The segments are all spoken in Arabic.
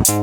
بسم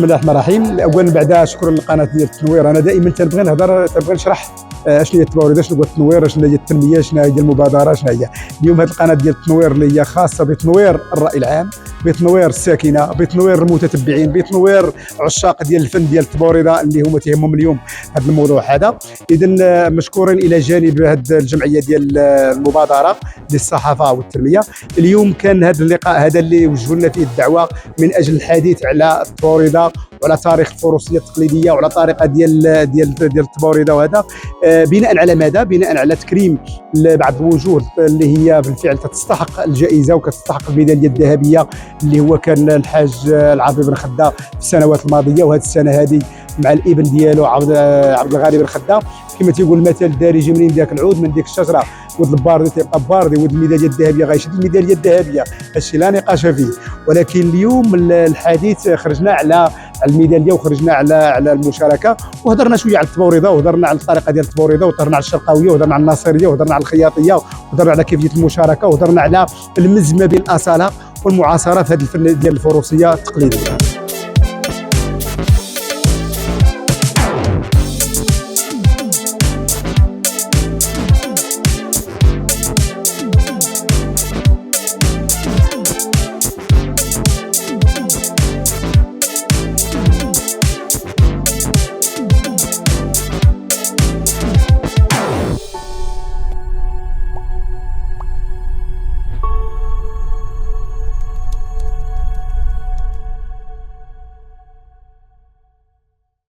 الله الرحمن الرحيم. اولا بعدا شكرا للقناه ديال التنوير. انا دائما تنبغي نهضر، تنبغي نشرح شنو هي التباورده، شنو هو التنوير، شنو هي التنميه، شنو هي المبادره، شنو هي. اليوم هذه القناه ديال التنوير اللي هي خاصه بتنوير الراي العام، بتنوير الساكنه، بتنوير المتتبعين، بتنوير عشاق ديال الفن ديال التباورده اللي هما تيهمهم اليوم هذا الموضوع هذا. اذا مشكورين الى جانب هذه الجمعيه ديال المبادره للصحافه والتنميه. اليوم كان هذا اللقاء هذا اللي وجهوا لنا فيه الدعوه من اجل الحديث على التباورده وعلى تاريخ الفروسيه التقليديه وعلى طريقه ديال التباورده. وهذا بناء على ماذا؟ بناء على تكريم بعض الوجوه اللي هي بالفعل تستحق الجائزه وكتستحق الميداليه الذهبيه، اللي هو كان الحاج العربي بن خدة في السنوات الماضيه، وهذه السنه هذه مع الابن ديالو عبد الغالي بن خدة. كما تيقول المثل الدارجي، منين داك العود من ديك الشجره، ود الباردي تيبقى باردي، ود الميداليه الذهبيه غيشد الميداليه الذهبيه، هادشي لا نقاش فيه. ولكن اليوم الحديث خرجنا على الميداليه وخرجنا على المشاركه، وهضرنا شويه على التباورده، وهضرنا على الطريقه ديال التباورده، وهضرنا على الشرقاويه، وهضرنا على الناصريه، وهضرنا على الخياطيه، وهضرنا على كيفيه المشاركه، وهضرنا على المزج ما بين الاصاله والمعاصره في هذا الفن ديال الفروسيه التقليديه.